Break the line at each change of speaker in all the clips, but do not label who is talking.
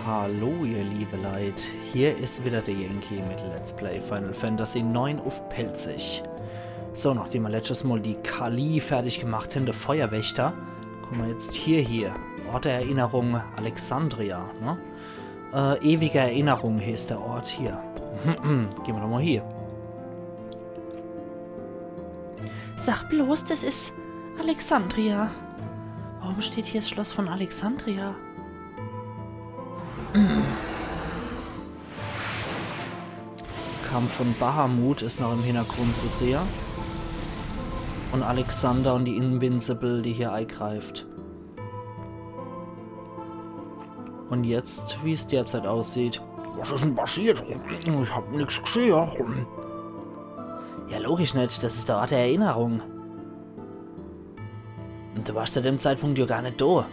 Hallo ihr liebe Leid, hier ist wieder der Yankee mit Let's Play Final Fantasy IX auf Pelzig. So, nachdem wir letztes Mal die Kali fertig gemacht haben, der Feuerwächter, kommen wir jetzt hier. Ort der Erinnerung Alexandria, ne? Ewige Erinnerung hieß der Ort hier. Gehen wir doch mal hier. Sag bloß, das ist Alexandria. Warum steht hier das Schloss von Alexandria? Kampf von Bahamut ist noch im Hintergrund zu sehen. Und Alexander und die Invincible, die hier eingreift. Und jetzt, wie es derzeit aussieht. Was ist denn passiert? Ich hab nichts gesehen. Ja, logisch nicht. Das ist der Ort der Erinnerung. Und du warst zu dem Zeitpunkt ja gar nicht da.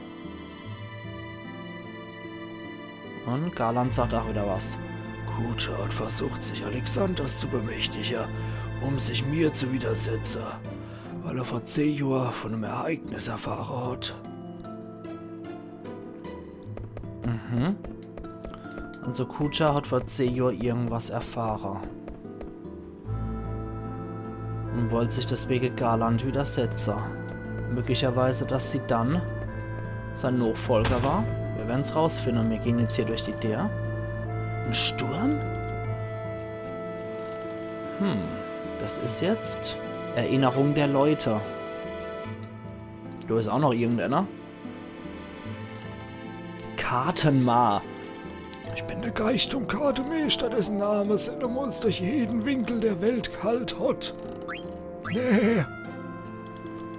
Und Garland sagt auch wieder was. Kuchat versucht sich Alexanders zu bemächtigen, um sich mir zu widersetzen, weil er vor 10 Jahren von einem Ereignis erfahren hat. Also Kucha hat vor 10 Jahren irgendwas erfahren. Und wollte sich deswegen Garland widersetzen. Möglicherweise, dass sie dann sein Nachfolger war. Wir werden es rausfinden. Wir gehen jetzt hier durch die Tür. Ein Sturm? Das ist jetzt Erinnerung der Leute. Da ist auch noch irgendeiner. Kartenmar. Ich bin der Geist um Kartemeister, dessen Name uns durch jeden Winkel der Welt kalt hat. Nee.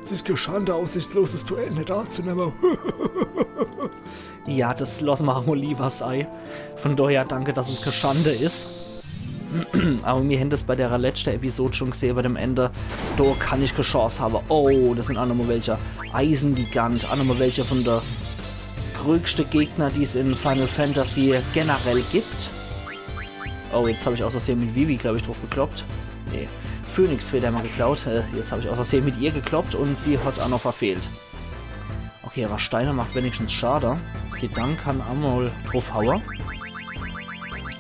Es ist geschande, aussichtsloses Duell nicht anzunehmen. Ja, das lassen wir mal lieber sein. Von daher danke, dass es geschande ist. Aber mir hätte es bei der letzten Episode schon gesehen, bei dem Ende. Da kann ich keine Chance haben. Oh, das sind auch nochmal welche. Eisengigant, auch nochmal welche von der größten Gegner, die es in Final Fantasy generell gibt. Oh, jetzt habe ich aus Versehen mit Vivi, glaube ich, drauf gekloppt. Nee. Phoenix-Feder mal geklaut. Jetzt habe ich aus Versehen mit ihr gekloppt und sie hat auch noch verfehlt. Okay, aber Steiner macht wenigstens Schade. Sie dann kann einmal drauf hauen.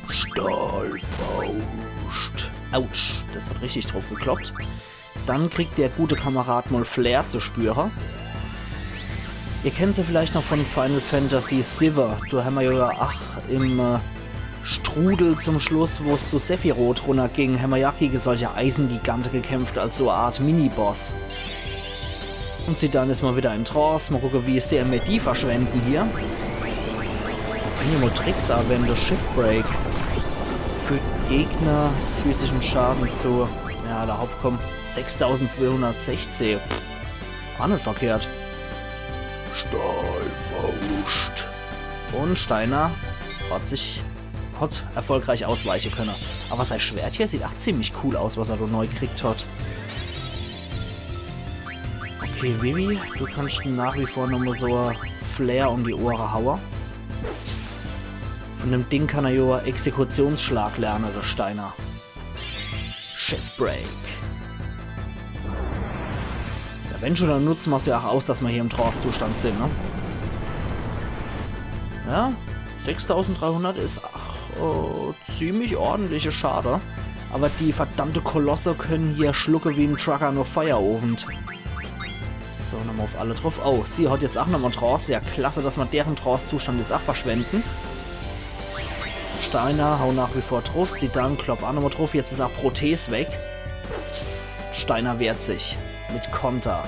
Stahlfaust. Autsch, das hat richtig drauf gekloppt. Dann kriegt der gute Kamerad mal Flair zu spüren. Ihr kennt sie vielleicht noch von Final Fantasy VII. Da haben wir ja im Strudel zum Schluss, wo es zu Sephiroth runterging, haben wir ja gegen solche Eisengigante gekämpft als so eine Art Miniboss. Und sie dann ist mal wieder in Trance. Mal gucken, wie sehr wir die verschwenden hier. Wenn ihr mal Tricks anwenden, Shiftbreak. Für Gegner physischen Schaden zu, ja, der Hauptkommen 6216. Auch nicht verkehrt. Stahlfaust. Und Steiner hat erfolgreich ausweichen können. Aber sein Schwert hier sieht auch ziemlich cool aus, was er da neu gekriegt hat. Okay, Vivi, du kannst nach wie vor nochmal so Flair um die Ohren hauen. Von dem Ding kann er ja Exekutionsschlag lernen, der Steiner. Shiftbreak. Ja, wenn schon, dann nutzen wir es ja auch aus, dass wir hier im Trance-Zustand sind, ne? Ja, 6300 ist ziemlich ordentliche Schade. Aber die verdammte Kolosse können hier schlucken wie ein Trucker nur Feuerofen. So, nochmal auf alle drauf. Oh, sie hat jetzt auch nochmal Trance. Ja, klasse, dass wir deren Trance-Zustand jetzt auch verschwenden. Steiner, hau nach wie vor drauf. Sie dann, klopp auch nochmal drauf. Jetzt ist auch Prothese weg. Steiner wehrt sich. Mit Konter.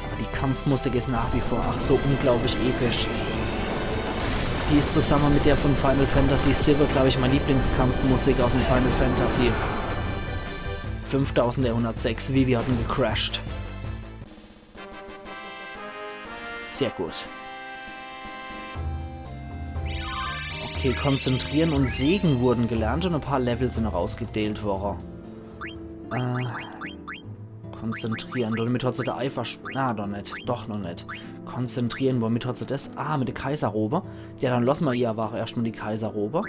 Aber die Kampfmusik ist nach wie vor, ach so unglaublich episch. Die ist zusammen mit der von Final Fantasy VII, glaube ich, meine Lieblingskampfmusik aus dem Final Fantasy. 5106, Vivi hat ihn gecrashed. Sehr gut. Okay, konzentrieren und Segen wurden gelernt und ein paar Level sind noch ausgedealt worden. Konzentrieren, damit hat sie der Eifer... Ah, doch nicht. Doch noch nicht. Konzentrieren, womit hat sie das? Ah, mit der Kaiserrobe. Ja, dann lassen wir ihr aber erstmal die Kaiserrobe.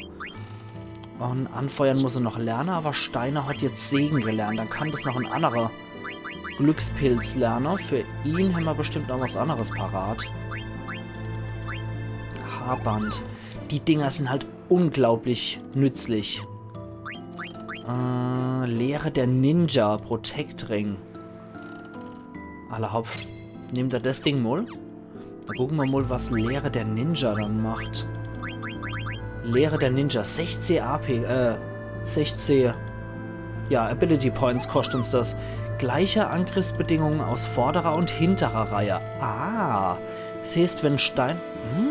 Und anfeuern muss sie noch lernen, aber Steiner hat jetzt Segen gelernt. Dann kann das noch ein anderer Glückspilzlerner. Für ihn haben wir bestimmt noch was anderes parat. Haarband. Die Dinger sind halt unglaublich nützlich. Lehre der Ninja. Protect Ring. Aller Hopp. Nimmt er das Ding mal? Dann gucken wir mal, was Lehre der Ninja dann macht. Lehre der Ninja. 16 AP. 16. Ja, Ability Points kostet uns das. Gleiche Angriffsbedingungen aus vorderer und hinterer Reihe. Ah. Das heißt, wenn Stein...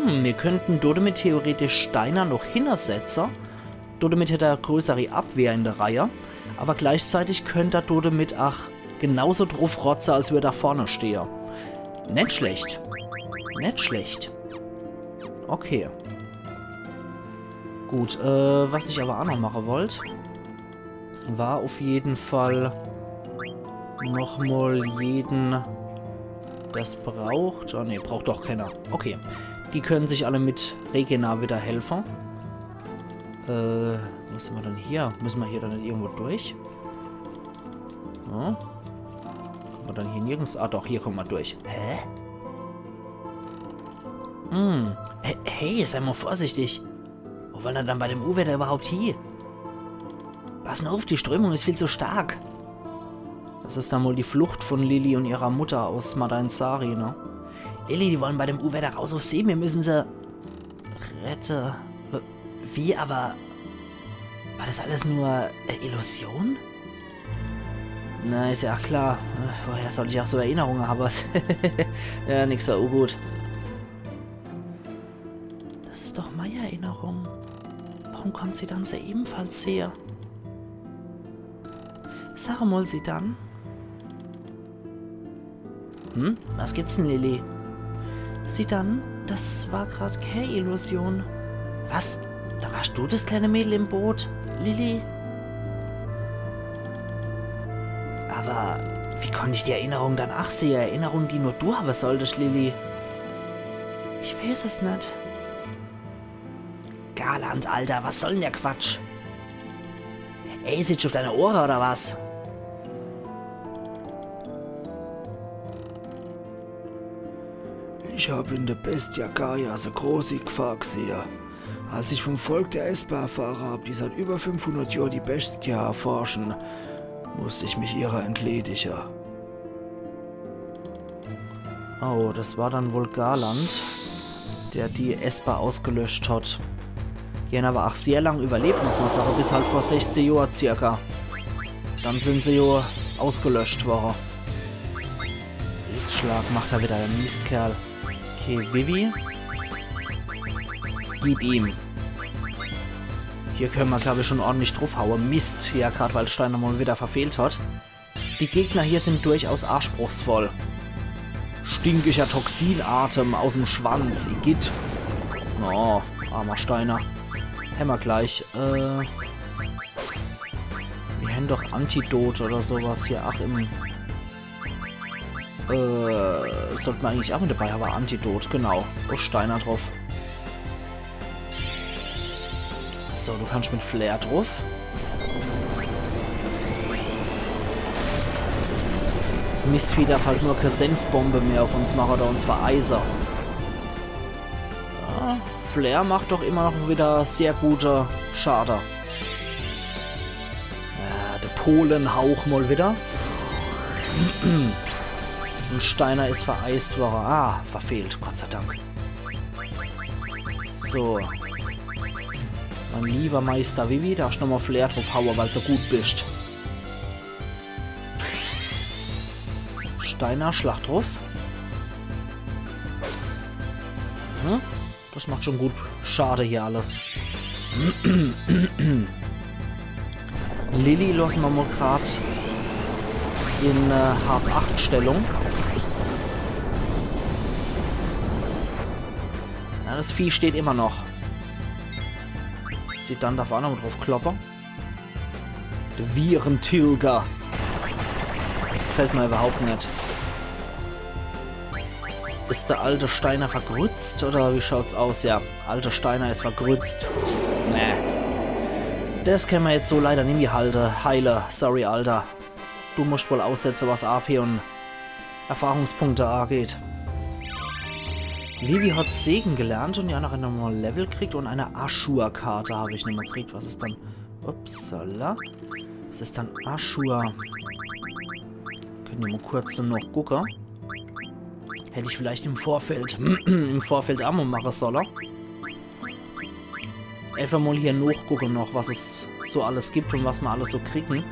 wir könnten damit theoretisch Steiner noch hintersetzen. Damit hätte er größere Abwehr in der Reihe. Aber gleichzeitig könnte er damit auch genauso drauf rotzen, als würde er vorne stehen. Nicht schlecht. Nicht schlecht. Okay. Gut, was ich aber auch noch machen wollte, war auf jeden Fall nochmal jeden, das braucht. Oh ne, braucht doch keiner. Okay. Die können sich alle mit Regena wieder helfen. Wo sind wir denn hier? Müssen wir hier dann nicht irgendwo durch? Ja. Kommen wir dann hier nirgends? Ah doch, hier kommen wir durch. Hä? Hey, sei mal vorsichtig. Wo wollen wir dann bei dem U-Wetter überhaupt hier? Pass nur auf, die Strömung ist viel zu stark. Das ist dann wohl die Flucht von Lilly und ihrer Mutter aus Madain-Sari, ne? Lilly, die wollen bei dem U-Wetter raus auf See. Wir müssen sie... Rette... Wie, aber... War das alles nur Illusion? Na, ist ja klar. Woher soll ich auch so Erinnerungen haben? Ja, nix war gut. Das ist doch meine Erinnerung. Warum kommt sie dann so ebenfalls her? Sag mal sie dann. Was gibt's denn, Lilly? Sie dann, das war gerade keine Illusion. Was? Da warst du das kleine Mädel im Boot, Lilly? Aber wie konnte ich die Erinnerung dann sehen? Erinnerung, die nur du haben solltest, Lilly. Ich weiß es nicht. Garland, Alter, was soll denn der Quatsch? Ey, sitzt auf deine Ohren oder was?
Ich habe in der Bestia Gaia so große Gefahr gesehen. Als ich vom Volk der Esper erfahren habe, die seit über 500 Jahren die Bestia erforschen, musste ich mich ihrer entledigen.
Oh, das war dann wohl Garland, der die Esper ausgelöscht hat. Die haben aber auch sehr lang überlebt, muss man sagen, bis halt vor 16 Jahren circa. Dann sind sie ja ausgelöscht worden. Blitzschlag macht er wieder, der Mistkerl. Okay, Vivi. Gib ihm. Hier können wir, glaube ich, schon ordentlich draufhauen. Mist, ja, gerade weil Steiner mal wieder verfehlt hat. Die Gegner hier sind durchaus anspruchsvoll. Stinkiger Toxinatem aus dem Schwanz. Igitt. Oh, armer Steiner. Haben wir gleich. Wir haben doch Antidot oder sowas hier. Ach, im... sollten wir eigentlich auch mit dabei haben. Antidot, genau. Oh, Steiner drauf. So, du kannst mit Flair drauf. Das Mistvieh darf halt nur keine Senfbombe mehr auf uns machen oder uns vereisen. Ja, Flair macht doch immer noch wieder sehr gute Schade. Ja, der Polenhauch mal wieder. Und Steiner ist vereist worden. Ah, verfehlt, Gott sei Dank. So. Mein lieber Meister Vivi, darfst du nochmal Flair drauf hauen, weil du so gut bist. Steiner, Schlag drauf. Das macht schon gut. Schade hier alles. Lilly lassen wir mal gerade in Hard 8 Stellung. Ja, das Vieh steht immer noch. Sieht dann darf auch noch drauf kloppen. Der Virentilger. Das gefällt mir überhaupt nicht. Ist der alte Steiner vergrützt oder wie schaut's aus? Ja, alte Steiner ist vergrützt. Nee. Das können wir jetzt so leider nicht mehr heile. Sorry, Alter. Du musst wohl aussetzen, was AP und Erfahrungspunkte angeht. Vivi hat Segen gelernt und ja nachher nochmal Level kriegt und eine Ashura-Karte habe ich nochmal gekriegt. Was ist dann? Upsala. Was ist dann Ashura? Können wir mal kurz noch gucken. Hätte ich vielleicht im Vorfeld Ammo machen sollen. Einfach mal hier nachgucken noch, was es so alles gibt und was wir alles so kriegen.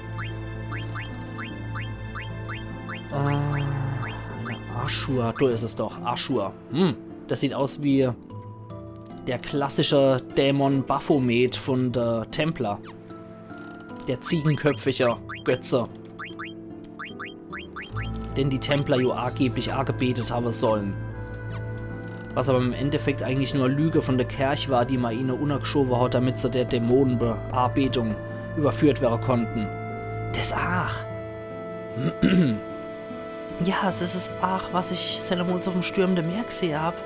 Eine Ashura, da ist es doch, Ashura. Das sieht aus wie der klassische Dämon Baphomet von der Templer. Der ziegenköpfige Götze. Den die Templer ja angeblich angebetet haben sollen. Was aber im Endeffekt eigentlich nur Lüge von der Kirche war, die man ihnen untergeschoben hat, damit sie der Dämonenbearbeitung überführt werden konnten. Das Ach. Ja, es ist es Ach, was ich Salomons auf dem stürmenden Meer gesehen habe.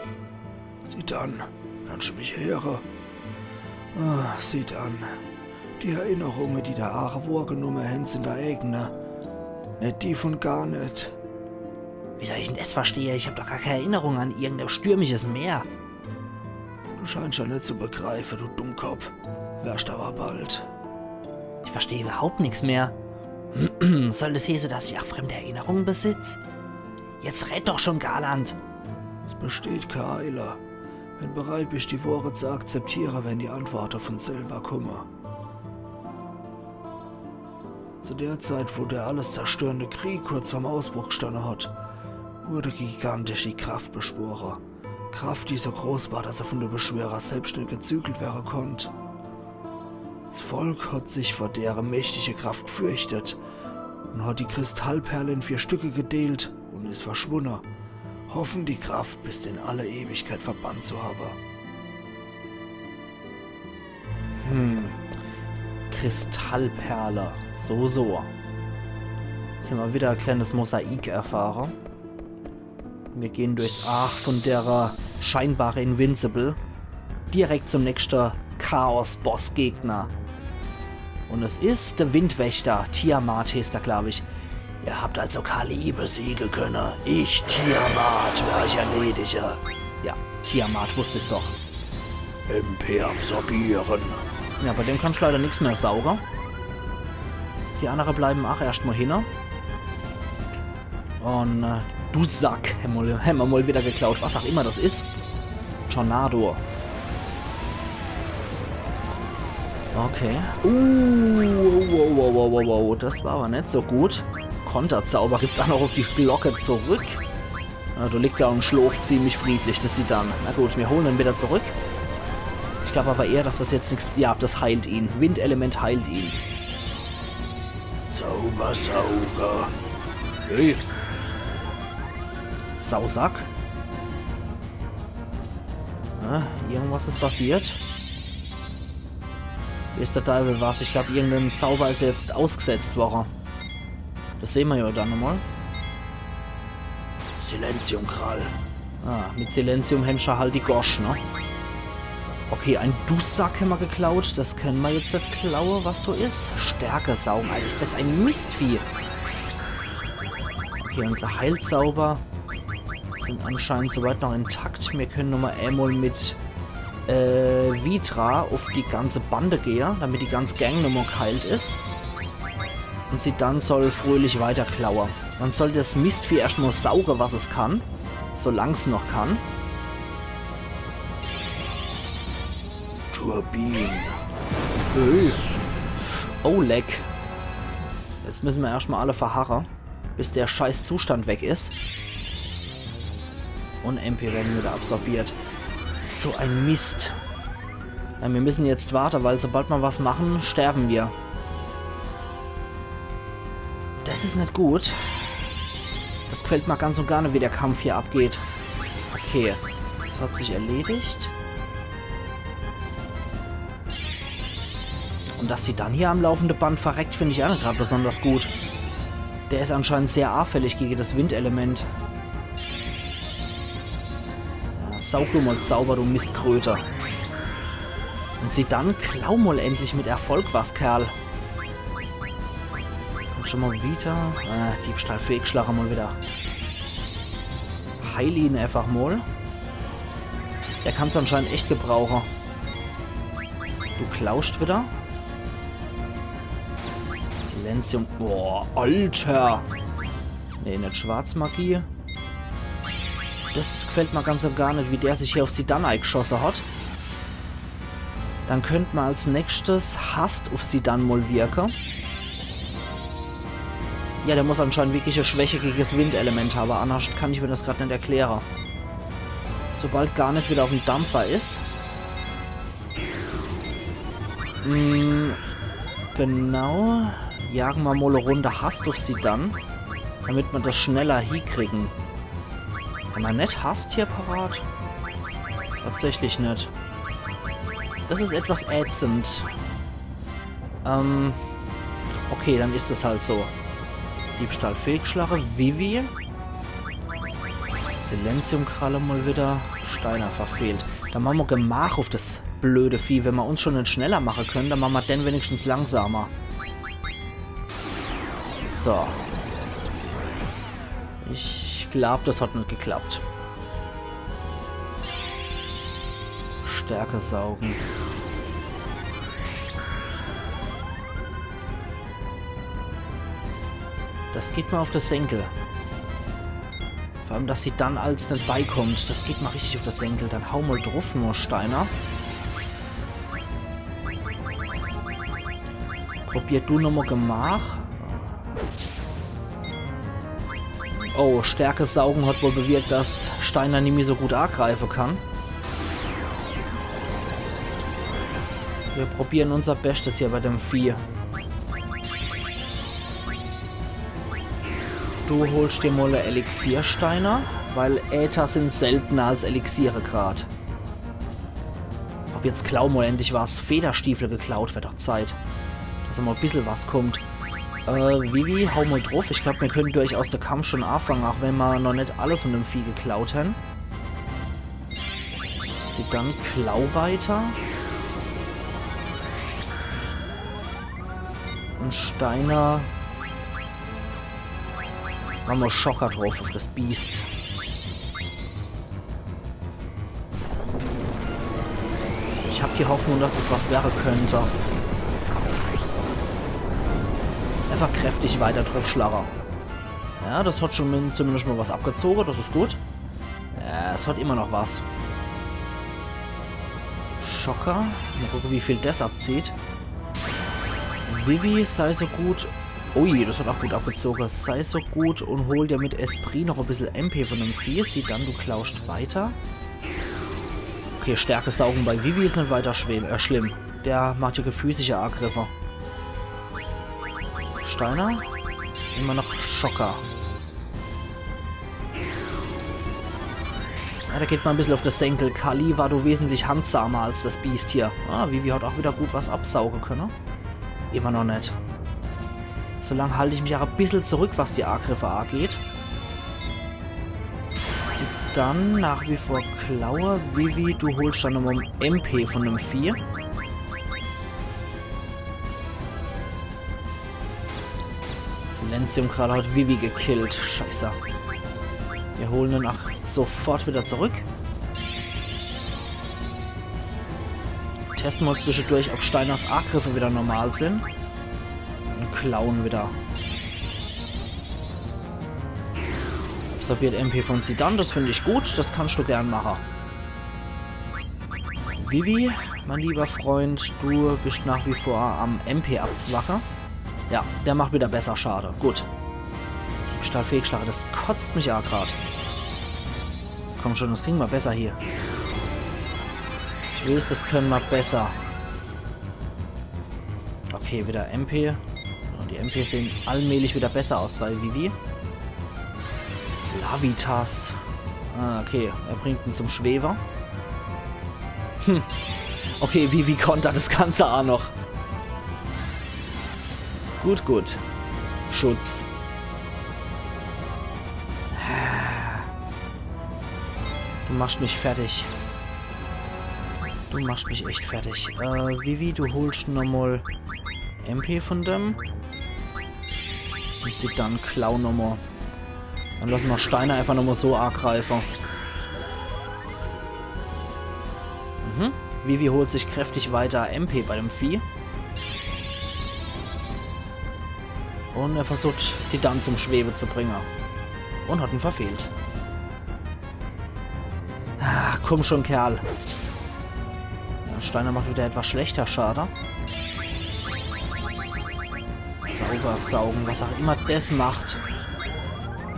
Sieh an, kannst du mich hören? Sieh an. Die Erinnerungen, die der Ach wahrgenommen haben, sind der eigene. Nicht die von gar nicht.
Wie soll ich denn das verstehen? Ich habe doch gar keine Erinnerung an irgendein stürmisches Meer.
Du scheinst ja nicht zu begreifen, du Dummkopf. Wärst aber bald.
Ich verstehe überhaupt nichts mehr. Soll das heißen, dass ich auch fremde Erinnerungen besitze? Jetzt red doch schon, Garland.
Es besteht keine Eile. Wenn bereit bist, die Worte zu akzeptieren, wenn die Antworten von selber kommen. Zu der Zeit, wo der alles zerstörende Krieg kurz vorm Ausbruch gestanden hat, wurde gigantische Kraft beschworen. Kraft, die so groß war, dass er von der Beschwörer selbst nicht gezügelt werden konnte. Das Volk hat sich vor deren mächtige Kraft gefürchtet und hat die Kristallperle in 4 Stücke gedeelt und ist verschwunden. Hoffen die Kraft bis in alle Ewigkeit verbannt zu haben.
Kristallperle. So. Jetzt haben wir wieder ein kleines Mosaik erfahren. Wir gehen durchs Ach von der scheinbare Invincible direkt zum nächsten Chaos-Boss-Gegner. Und es ist der Windwächter, Tiamat heißt er, glaube ich. Ihr habt also Kali besiegen können. Ich, Tiamat, werde euch erledigen. Ja, Tiamat wusste es doch.
MP absorbieren.
Ja, bei dem kannst du leider nichts mehr saugen. Die anderen bleiben auch erstmal hin. Und du Sack, haben wir mal wieder geklaut, was auch immer das ist. Tornado. Okay. Wow, das war aber nicht so gut. Konterzauber gibt's auch noch auf die Glocke zurück. Ja, du liegt da und schläft ziemlich friedlich, das sieht dann. Na gut, wir holen ihn wieder zurück. Ich glaube aber eher, dass das jetzt nichts... Ja, das heilt ihn. Windelement heilt ihn.
Zaubersauger. Hey.
Sausack. Ja, irgendwas ist passiert. Wie ist der Teufel was? Ich glaube, irgendein Zauber ist jetzt ausgesetzt worden. Das sehen wir ja dann nochmal.
Silentiumkrall.
Mit Silentium-Hänscher halt die Gosch, ne? Okay, ein Dussack haben wir geklaut. Das können wir jetzt nicht klauen, was du ist. Stärke saugen. Alter, ist das ein Mistvieh. Okay, unser Heilzauber sind anscheinend soweit noch intakt. Wir können nochmal einmal mit Vitra auf die ganze Bande gehen, damit die ganze Gang nochmal geheilt ist. Und sie dann soll fröhlich weiter klauen. Dann soll das Mistvieh erstmal saugen, was es kann. Solange es noch kann.
Turbin.
Oh, leck. Jetzt müssen wir erstmal alle verharren, bis der scheiß Zustand weg ist. Und MP werden wieder absorbiert. So ein Mist. Ja, wir müssen jetzt warten, weil sobald wir was machen, sterben wir. Das ist nicht gut. Das gefällt mir ganz und gar nicht, wie der Kampf hier abgeht. Okay, das hat sich erledigt. Und dass sie dann hier am laufenden Band verreckt, finde ich auch gerade besonders gut. Der ist anscheinend sehr anfällig gegen das Windelement. Ja, saug du mal Zauber, du Mistkröte. Und sie dann klau mal endlich mit Erfolg was, Kerl. Und schon mal wieder. Diebstahl-Fegschlager mal wieder. Heil ihn einfach mal. Der kann es anscheinend echt gebrauchen. Du klaust wieder. Silenzium. Boah, Alter. Nee, nicht Schwarzmagie. Das gefällt mir ganz und gar nicht, wie der sich hier auf Zidane geschossen hat. Dann könnte man als nächstes Hast auf Zidane mal wirken. Ja, der muss anscheinend wirklich eine Schwäche gegen das Windelement haben. Anders kann ich mir das gerade nicht erklären. Sobald gar nicht wieder auf dem Dampfer ist. Genau. Jagen wir mal eine Runde Hast auf Zidane. Damit wir das schneller hinkriegen. Wenn man nicht Hast hier parat? Tatsächlich nicht. Das ist etwas ätzend. Okay, dann ist es halt so. Diebstahl-Fegschlager, Vivi. Silenziumkralle mal wieder. Steiner verfehlt. Dann machen wir Gemach auf das blöde Vieh. Wenn wir uns schon nicht schneller machen können, dann machen wir den wenigstens langsamer. So. Ich glaube, das hat nicht geklappt. Stärke saugen. Das geht mir auf das Senkel. Vor allem, dass sie dann als nicht beikommt. Das geht mal richtig auf das Senkel. Dann hau mal drauf, nur Steiner. Probier du nochmal Gemach. Oh, Stärke saugen hat wohl bewirkt, dass Steiner nicht mehr so gut angreifen kann. Wir probieren unser Bestes hier bei dem Vieh. Du holst dir mal Elixiersteiner, weil Äther sind seltener als Elixiere gerade. Ob jetzt Klau mal endlich was Federstiefel geklaut, wird doch Zeit. Dass mal ein bisschen was kommt. Vivi, hau mal drauf. Ich glaube, wir können durchaus den Kampf schon anfangen, auch wenn wir noch nicht alles von dem Vieh geklaut haben. Sie dann Klau weiter. Und Steiner. Machen wir Schocker drauf auf das Biest. Ich habe die Hoffnung, dass es was werden könnte. Einfach kräftig weiter drauf schlagen. Ja, das hat schon zumindest mal was abgezogen, das ist gut. Ja, es hat immer noch was. Schocker. Mal gucken, wie viel das abzieht. Vivi, sei so gut. Ui, das hat auch gut abgezogen. Sei so gut und hol dir mit Esprit noch ein bisschen MP von dem Vieh. Sieh dann, du klaust weiter. Okay, Stärke saugen bei Vivi ist nicht weiter schlimm. Der macht ja physische Angriffe. Steiner. Immer noch Schocker. Ja, da geht man ein bisschen auf das Senkel. Kali war du wesentlich handsamer als das Biest hier. Ah, Vivi hat auch wieder gut was absaugen können. Immer noch nicht. Solange halte ich mich auch ein bisschen zurück, was die Angriffe angeht. Dann nach wie vor Klaue. Vivi, du holst dann nochmal MP von einem Vieh. Silenzium gerade hat Vivi gekillt. Scheiße. Wir holen ihn auch sofort wieder zurück. Testen wir zwischendurch, ob Steiners Angriffe wieder normal sind. Und klauen wieder. Absorbiert MP von Zidane, das finde ich gut. Das kannst du gern machen. Vivi, mein lieber Freund, du bist nach wie vor am MP abzwachen. Ja, der macht wieder besser Schade. Gut. Diebstahl-Fegschlager, das kotzt mich auch gerade. Komm schon, das kriegen wir besser hier. Ich weiß, das können wir besser. Okay, wieder MP. Und die MP sehen allmählich wieder besser aus bei Vivi. Lavitas. Ah, okay, er bringt ihn zum Schweber. Okay, Vivi kontert das Ganze auch noch. Gut, gut. Schutz. Du machst mich fertig. Du machst mich echt fertig. Vivi, du holst nochmal MP von dem. Und sie dann Clown nochmal. Dann lassen wir Steiner einfach nochmal so angreifen. Vivi holt sich kräftig weiter MP bei dem Vieh. Und er versucht, sie dann zum Schwebe zu bringen. Und hat ihn verfehlt. Ah, komm schon, Kerl. Ja, Steiner macht wieder etwas schlechter Schade. Saubersaugen, was auch immer das macht.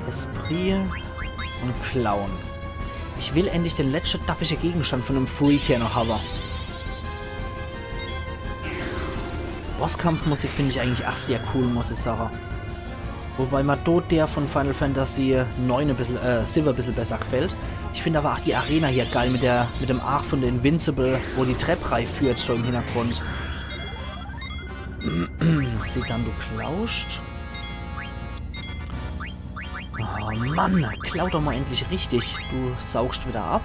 Esprit und Clown. Ich will endlich den letzten tappischen Gegenstand von einem Freak hier noch haben. Bosskampfmusik finde ich eigentlich auch sehr cool, muss ich sagen. Wobei mir dort der von Final Fantasy 9 Silver ein bisschen besser gefällt. Ich finde aber auch die Arena hier geil mit dem Arch von der Invincible, wo die Treppreihe führt, so im Hintergrund. Sieht dann, du klauscht. Oh Mann, klau doch mal endlich richtig. Du saugst wieder ab.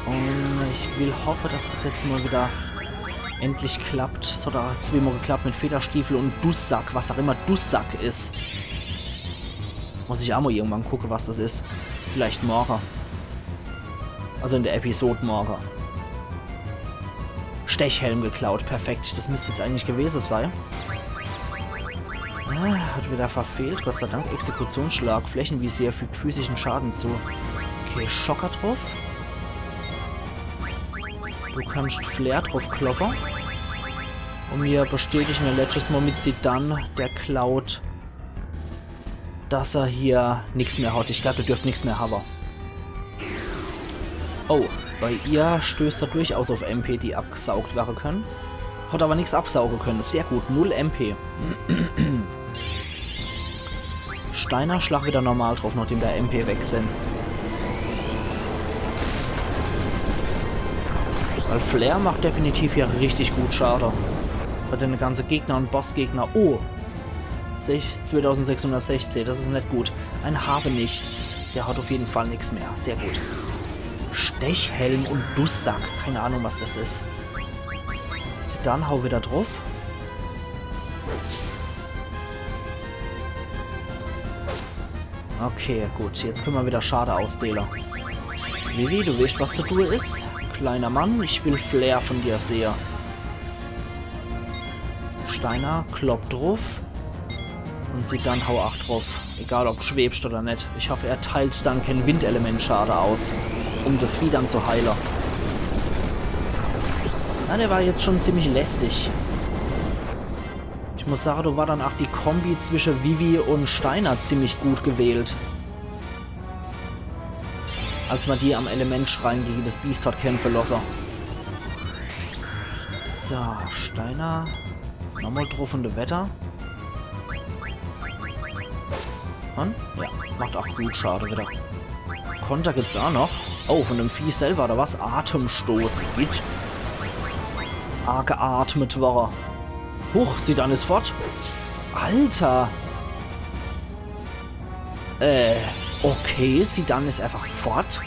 Und ich will hoffen, dass das jetzt mal wieder endlich klappt. Es hat auch zweimal geklappt mit Federstiefel und Dussack, was auch immer Dussack ist. Muss ich auch mal irgendwann gucken, was das ist. Vielleicht morgen. Also in der Episode morgen. Stechhelm geklaut, perfekt. Das müsste jetzt eigentlich gewesen sein. Ah, hat wieder verfehlt, Gott sei Dank. Exekutionsschlag, Flächenvisier fügt physischen Schaden zu. Okay, Schocker drauf. Du kannst Flair drauf kloppen. Und mir bestätigen wir letztes Mal mit sie dann, der klaut, dass er hier nichts mehr hat. Ich glaube, der dürfte nichts mehr haben. Oh, bei ihr stößt er durchaus auf MP, die abgesaugt werden können. Hat aber nichts absaugen können. Sehr gut, 0 MP. Steiner schlag wieder normal drauf, nachdem der MP weg sind. Weil Flair macht definitiv hier richtig gut Schade. Bei den ganzen Gegner und Bossgegner. Oh! 2616, das ist nicht gut. Ein Habe nichts. Der hat auf jeden Fall nichts mehr. Sehr gut. Stechhelm und Dussack. Keine Ahnung, was das ist. Dann hau wieder drauf. Okay, gut. Jetzt können wir wieder Schade ausdehnen. Vivi, du weißt, was zu tun ist. Kleiner Mann, ich will Flair von dir sehen. Steiner, klopp drauf. Und sie dann hau 8 drauf. Egal, ob schwebst oder nicht. Ich hoffe, er teilt dann kein Windelement Schade aus. Um das Vieh dann zu heilen. Na, der war jetzt schon ziemlich lästig. Ich muss sagen, da war dann auch die Kombi zwischen Vivi und Steiner ziemlich gut gewählt. Als man die am Elementschrein gegen das Biest hat kämpfen lassen. So, Steiner. Nochmal drauf und Wetter. Und? Ja, macht auch gut Schade wieder. Konter gibt's auch noch. Oh, von dem Vieh selber, da was? Atemstoß. Geht. Geatmet war er. Huch, sie dann ist fort. Alter. Okay, sie dann ist einfach fort.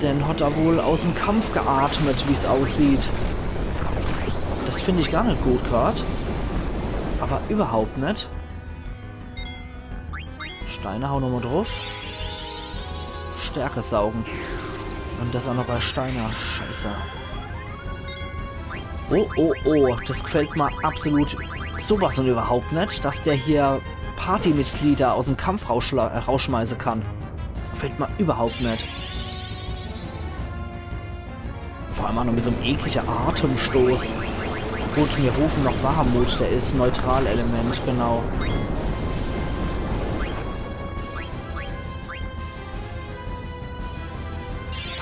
Dann hat er wohl aus dem Kampf geatmet, wie es aussieht. Das finde ich gar nicht gut gerade. Aber überhaupt nicht. Steine hau nochmal drauf. Stärke saugen. Und das auch noch bei Steiner. Scheiße. Oh, oh, oh. Das gefällt mir absolut sowas und überhaupt nicht, dass der hier Partymitglieder aus dem Kampf rausschmeißen kann. Gefällt mir überhaupt nicht. Vor allem auch noch mit so einem ekligen Atemstoß. Gut, wir rufen noch Wahrmut. Der ist Neutralelement, genau.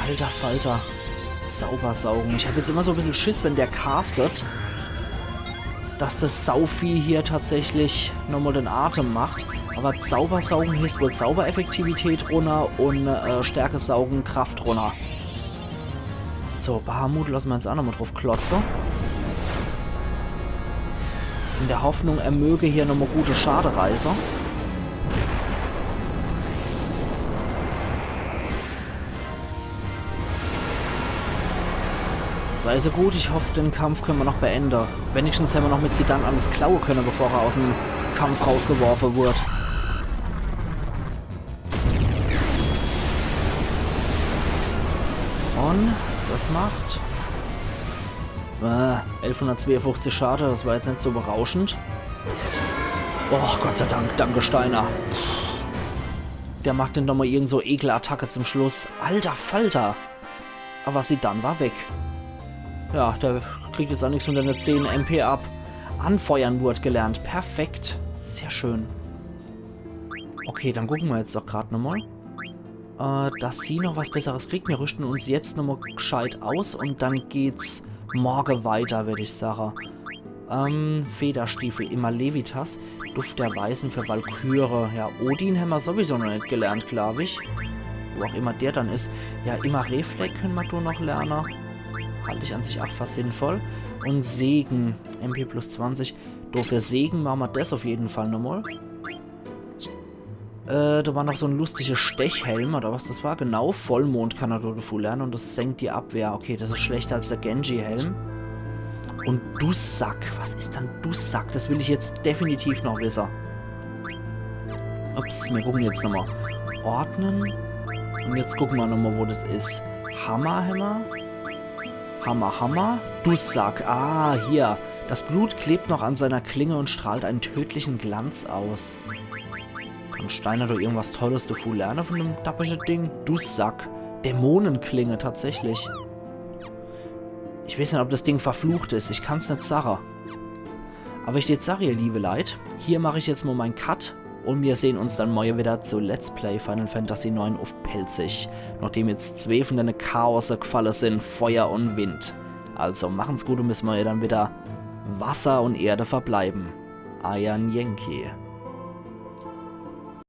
Alter Falter. Saubersaugen. Ich habe jetzt immer so ein bisschen Schiss, wenn der castet, dass das Sauvieh hier tatsächlich nochmal den Atem macht. Aber Saubersaugen heißt wohl Zaubereffektivität runter und Stärke saugen Kraft runter. So, Bahamut lassen wir uns auch nochmal drauf klotzen. In der Hoffnung, er möge hier nochmal gute Schade reißen. Sei so gut, ich hoffe, den Kampf können wir noch beenden. Wenigstens haben wir noch mit Zidane alles klauen können, bevor er aus dem Kampf rausgeworfen wird. Und das macht 1152 Schaden, das war jetzt nicht so berauschend. Oh, Gott sei Dank, danke Steiner. Der macht dann nochmal irgend so Ekelattacke zum Schluss. Alter Falter. Aber Zidane war weg. Ja, der kriegt jetzt auch nichts unter eine 10 MP ab. Anfeuern wurde gelernt. Perfekt. Sehr schön. Okay, dann gucken wir jetzt doch gerade nochmal. Dass sie noch was Besseres kriegt. Wir rüsten uns jetzt nochmal gescheit aus und dann geht's morgen weiter, würde ich sagen. Federstiefel, immer Levitas. Duft der Weißen für Valkyrie. Ja, Odin haben wir sowieso noch nicht gelernt, glaube ich. Wo auch immer der dann ist. Ja, immer Reflex können wir da noch lernen. Halte ich an sich auch fast sinnvoll. Und Segen, MP plus 20. Für Segen machen wir das auf jeden Fall nochmal. Da war noch so ein lustiger Stechhelm, oder was das war? Genau, Vollmond kann er dafür lernen und das senkt die Abwehr. Okay, das ist schlechter als der Genji-Helm. Und Dussack, was ist dann Dussack? Das will ich jetzt definitiv noch wissen. Ups, wir gucken jetzt nochmal. Ordnen. Und jetzt gucken wir nochmal, wo das ist. Hammer. Hammer. Dussack. Ah, hier. Das Blut klebt noch an seiner Klinge und strahlt einen tödlichen Glanz aus. Kann Steiner doch irgendwas Tolles dafür lernen von dem dapperschen Ding? Dussack. Dämonenklinge, tatsächlich. Ich weiß nicht, ob das Ding verflucht ist. Ich kann es nicht sagen. Aber ich jetzt sage, ihr liebe Leute, hier mache ich jetzt mal meinen Cut. Und wir sehen uns dann morgen wieder zu Let's Play Final Fantasy 9 auf Pelzig. Nachdem jetzt 2 von den Chaos gefallen sind, Feuer und Wind. Also machen's gut und bis morgen dann wieder Wasser und Erde verbleiben. Ayan Yankee.